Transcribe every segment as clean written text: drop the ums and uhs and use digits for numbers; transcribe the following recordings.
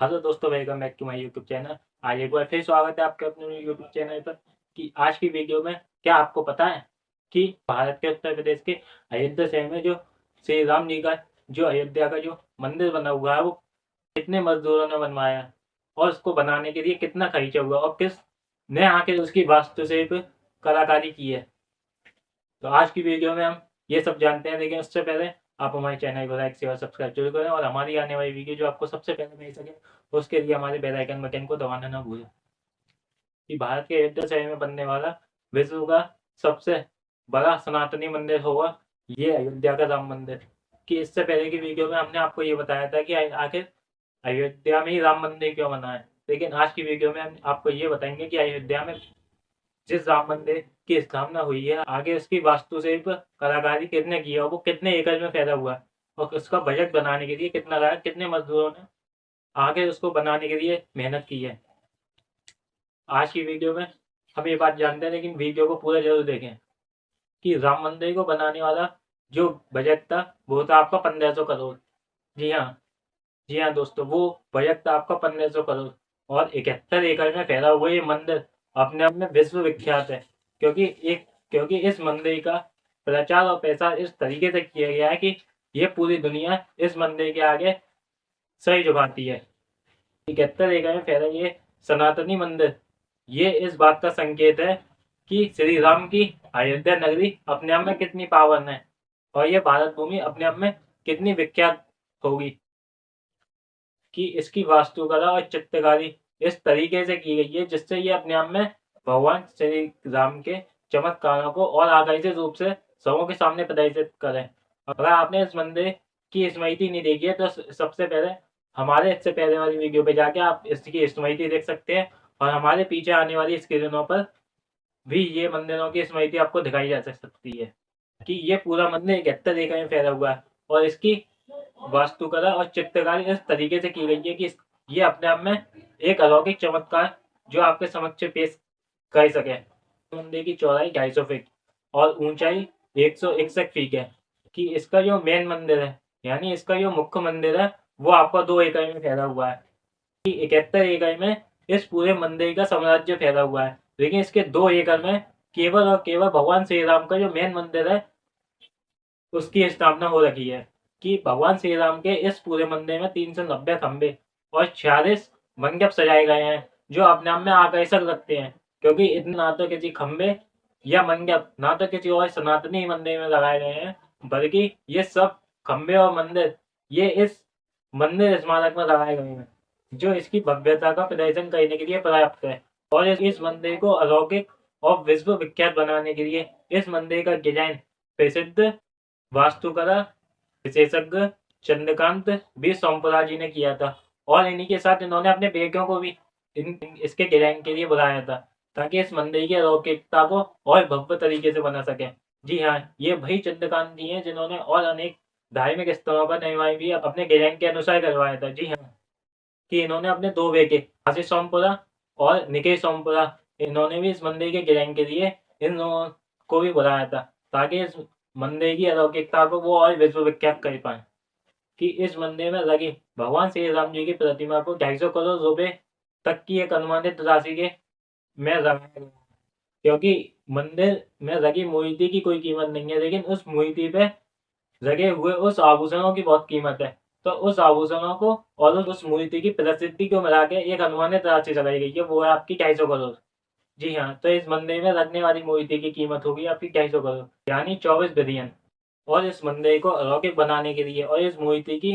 Hello दोस्तों, welcome back to my YouTube channel. आज एक बार फिर स्वागत है आपके अपने यूट्यूब चैनल पर। कि आज की वीडियो में क्या आपको पता है कि भारत के उत्तर प्रदेश के अयोध्या शहर में जो श्री राम जी का जो अयोध्या का जो मंदिर बना हुआ है वो कितने मजदूरों ने बनवाया है और उसको बनाने के लिए कितना खर्चा हुआ और किस ने आके उसकी वास्तुशिल्प कलाकारी की है। तो आज की वीडियो में हम ये सब जानते हैं, लेकिन उससे पहले आप हमारे चैनल को लाइक शेयर सब्सक्राइब जरूर करें और हमारी आने वाली वीडियो जो आपको सबसे पहले मिल सके उसके लिए हमारे बेल आइकन बटन को दबाना ना भूलें। कि भारत के अयोध्या शहर में बनने वाला विश्व का सबसे बड़ा सनातनी मंदिर होगा ये अयोध्या का राम मंदिर। कि इससे पहले की वीडियो में हमने आपको ये बताया था कि आखिर अयोध्या में ही राम मंदिर क्यों बना है, लेकिन आज की वीडियो में हम आपको ये बताएंगे कि अयोध्या में जिस राम मंदिर की स्थापना हुई है आगे उसकी वास्तुशिल्प कलाकारी कितने की है और वो कितने एकड़ में फैला हुआ है और उसका बजट बनाने के लिए कितना लगा, कितने मजदूरों ने आगे उसको बनाने के लिए मेहनत की है। आज की वीडियो में हम ये बात जानते हैं, लेकिन वीडियो को पूरा जरूर देखें। कि राम मंदिर को बनाने वाला जो बजट था वो था आपका 1500 करोड़। जी हाँ, जी हाँ दोस्तों, वो बजट था आपका 1500 करोड़। और 71 एकड़ में फैला हुआ ये मंदिर अपने आप में विश्व विख्यात है। क्योंकि इस मंदिर का प्रचार और प्रसार इस तरीके से किया गया है कि ये पूरी दुनिया इस मंदिर के आगे सही झुकाती है। 71 एकड़ में फैला ये सनातनी मंदिर ये इस बात का संकेत है कि श्री राम की अयोध्या नगरी अपने आप में कितनी पावन है और ये भारत भूमि अपने आप में कितनी विख्यात होगी। कि इसकी वास्तुकला और चित्रकारी इस तरीके से की गई है जिससे ये अपने आप में भगवान श्री राम के चमत्कारों को और आकर्षित रूप से सबों के सामने प्रदर्शित करें। अगर आपने इस मंदिर की स्मृति नहीं देखी है तो सबसे पहले हमारे इससे पहले वाली वीडियो पे जाके आप इसकी स्मृति देख सकते हैं और हमारे पीछे आने वाली स्क्रीनों पर भी ये मंदिरों की स्मृति आपको दिखाई जा सकती है। कि ये पूरा मंदिर 71 एकड़ में फैला हुआ है और इसकी वास्तुकला और चित्रकारी इस तरीके से की गई है कि ये अपने आप में एक अलौकिक चमत्कार जो आपके समक्ष पेश कर सके। मंदिर की चौड़ाई 250 फीट और ऊंचाई 161 फीट है। कि इसका जो मेन मंदिर है यानी इसका जो मुख्य मंदिर है वो आपका 2 एकड़ में फैला हुआ है। कि 71 एकड़ में इस पूरे मंदिर का साम्राज्य फैला हुआ है, लेकिन इसके 2 एकड़ में केवल और केवल भगवान श्री राम का जो मेन मंदिर है उसकी स्थापना हो रखी है। कि भगवान श्री राम के इस पूरे मंदिर में 390 खंबे और 46 मंडप सजाए गए हैं जो अपने आप में आकर्षक लगते हैं। क्योंकि इतना ना तो किसी खंबे या मंडप ना तो किसी और सनातनी मंदिर में लगाए गए हैं, बल्कि ये सब खंबे और मंदिर ये इस मंदिर स्मारक में लगाए गए हैं जो इसकी भव्यता का प्रदर्शन करने के लिए पर्याप्त है। और इस मंदिर को अलौकिक और विश्व विख्यात बनाने के लिए इस मंदिर का डिजाइन प्रसिद्ध वास्तुकला विशेषज्ञ चंद्रकांत बी सोमपुरा जी ने किया था। और इन्हीं के साथ इन्होंने अपने बेटियों को भी इसके डिजाइन के लिए बुलाया था ताकि इस मंदिर की अलौकिकता को और भव्य तरीके से बना सके। जी हाँ, ये वही चंद्रकांत जी हैं जिन्होंने और अनेक धार्मिक स्थलों का निर्माण भी अपने डिजाइन के अनुसार करवाया था। जी हाँ, कि इन्होंने अपने दो बेटे आशीष सोमपुरा और निकेश सोमपुरा इन्होंने भी इस मंदिर के डिजाइन के लिए इन लोगों को भी बुलाया था ताकि इस मंदिर की अलौकिकता को वो और विश्व विख्यात कर पाए। कि इस मंदिर में लगी भगवान श्री राम जी की प्रतिमा को 250 करोड़ रुपए तक की एक अनुमानित राशि के में लगाया गया। क्योंकि मंदिर में लगी मूर्ति की कोई कीमत नहीं है, लेकिन उस मूर्ति पे लगे हुए उस आभूषणों की बहुत कीमत है। तो उस आभूषणों को और उस मूर्ति की प्रसिद्धि को मिला के एक अनुमानित राशि लगाई गई है, वो है आपकी 250 करोड़। जी हाँ, तो इस मंदिर में लगने वाली मूर्ति की कीमत होगी आपकी 250 करोड़ यानी 24 बिलियन। और इस मंदिर को अलौकिक बनाने के लिए और इस मूर्ति की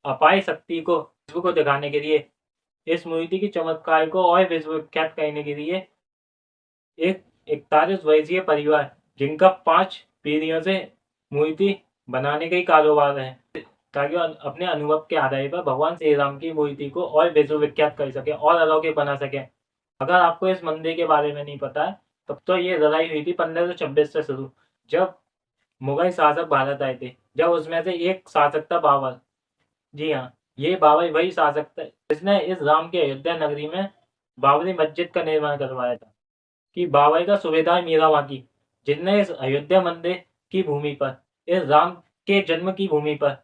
अपार शक्ति को विश्व को दिखाने के लिए इस मूर्ति की चमत्कार को और विश्व विख्यात करने के लिए एक 41 वर्षीय परिवार जिनका 5 पीढ़ियों से मूर्ति बनाने का ही कारोबार है ताकि अपने अनुभव के आधार पर भगवान श्री राम की मूर्ति को और विश्व विख्यात कर सके और अलौकिक बना सके। अगर आपको इस मंदिर के बारे में नहीं पता है तब तो ये लड़ाई हुई थी 1526 से शुरू, जब मुगल शासक भारत आए थे, जब उसमें से एक शासक था बाबर। जी हाँ, ये बाबर वही शासक था जिसने इस राम की अयोध्या नगरी में बाबरी मस्जिद का निर्माण करवाया था। कि बाबर का सूबेदार मीराबाकी जिसने इस अयोध्या मंदिर की भूमि पर इस राम के जन्म की भूमि पर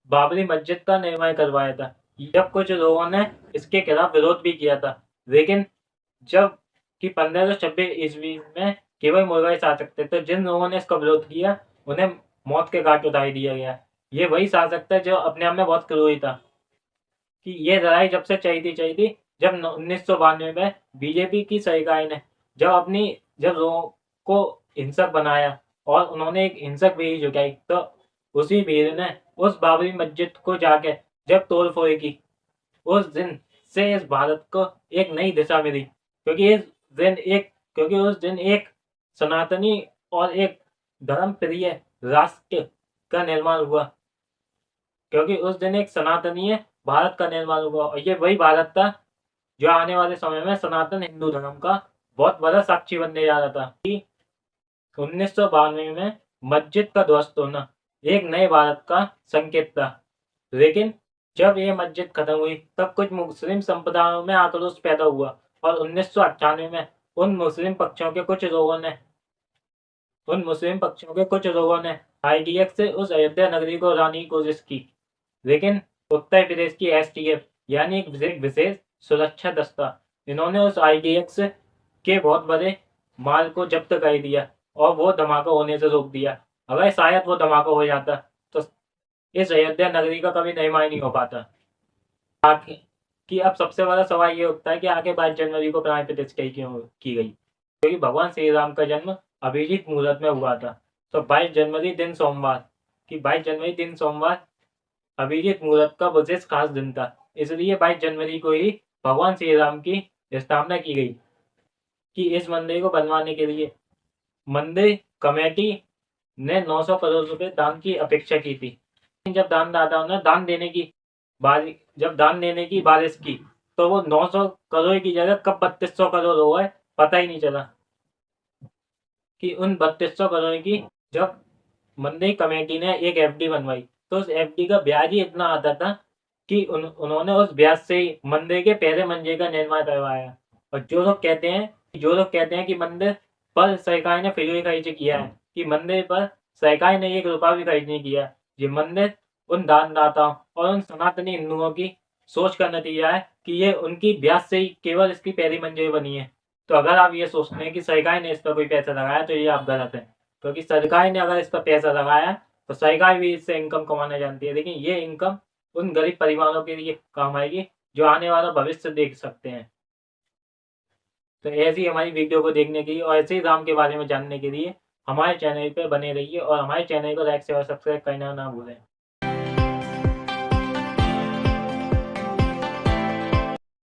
बाबरी मस्जिद का निर्माण करवाया था। जब कुछ लोगों ने इसके खिलाफ विरोध भी किया था, लेकिन जब कि 1526 ईस्वी में केवल मुगल शासक थे, तो जिन लोगों ने इसका विरोध किया उन्हें मौत के घाट उतार दिया गया। ये वही शासक था जो अपने आप में बहुत क्रूरी था। कि ये लड़ाई जब से चाहिए थी जब 1992 में बीजेपी की सरकार ने जब लोगों को हिंसक बनाया और उन्होंने एक हिंसक भीड़ जुटाई, तो उसी भीड़ ने उस बाबरी मस्जिद को जाके जब तोड़ फोड़ की, उस दिन से इस भारत को एक नई दिशा मिली। क्योंकि उस दिन एक सनातनी और एक धर्म प्रिय राष्ट्र का निर्माण हुआ। क्योंकि उस दिन एक सनातनीय भारत का निर्माण हुआ और ये वही भारत था जो आने वाले समय में सनातन हिंदू धर्म का बहुत बड़ा साक्षी बनने जा रहा था। कि 1992 में मस्जिद का ध्वस्त होना एक नए भारत का संकेत था, लेकिन जब ये मस्जिद खत्म हुई तब कुछ मुस्लिम संप्रदायों में आक्रोश पैदा हुआ और 1998 में उन मुस्लिम पक्षों के कुछ लोगों ने IDF से उस अयोध्या नगरी को उड़ाने की कोशिश की, लेकिन उत्तर प्रदेश की STF यानी एक विशेष सुरक्षा दस्ता, इन्होंने उस IDF के बहुत बड़े माल को जब्त कर दिया और वो धमाका होने से रोक दिया। अगर शायद वो धमाका हो जाता तो इस अयोध्या नगरी का कभी निर्माण नहीं हो पाता। कि अब सबसे बड़ा सवाल ये उठता है कि आगे 22 जनवरी को प्राण प्रतिष्ठा क्यों की गई, क्योंकि भगवान श्री राम का जन्म अभिजीत मुहूर्त में हुआ था। तो 22 जनवरी दिन सोमवार अभिजीत मुहूर्त का विशेष खास दिन था, इसलिए 22 जनवरी को ही भगवान श्री राम की स्थापना की गई। कि इस मंदिर को बनवाने के लिए मंदिर कमेटी ने 900 करोड़ रुपए दान की अपेक्षा की थी। जब दानदाताओं ने दान देने की बारिश की तो वो 900 करोड़ की जगह कब 3200 करोड़ हो गए पता ही नहीं चला। कि उन 3200 करोड़ की जब मंदिर कमेटी ने एक FD बनवाई तो उस FD का ब्याज ही इतना आता था कि उन्होंने उस ब्याज से ही मंदिर के पहले मंजिल का निर्माण करवाया। और जो लोग कहते हैं कि मंदिर पर सरकार ने फिजूल खर्च किया है, कि मंदिर पर सरकार ने 1 रुपया भी खर्च नहीं किया, ये मंदिर उन दानदाताओं और उन सनातनी हिंदुओं की सोच का नतीजा है कि ये उनकी ब्याज से ही केवल इसकी पहली मंजिल बनी है। तो अगर आप ये सोचते हैं कि सरकार ने इस पर कोई पैसा लगाया तो ये आप गलत है, क्योंकि सरकार ने अगर इस पर पैसा लगाया तो सरकार भी इससे इनकम कमाना जानती है, लेकिन ये इनकम उन गरीब परिवारों के लिए काम आएगी जो आने वाला भविष्य देख सकते हैं। तो ऐसी हमारी वीडियो को देखने के लिए और ऐसे ही राम के बारे में जानने के लिए हमारे चैनल पर बने रहिए और हमारे चैनल को लाइक शेयर और सब्सक्राइब करना ना भूलें।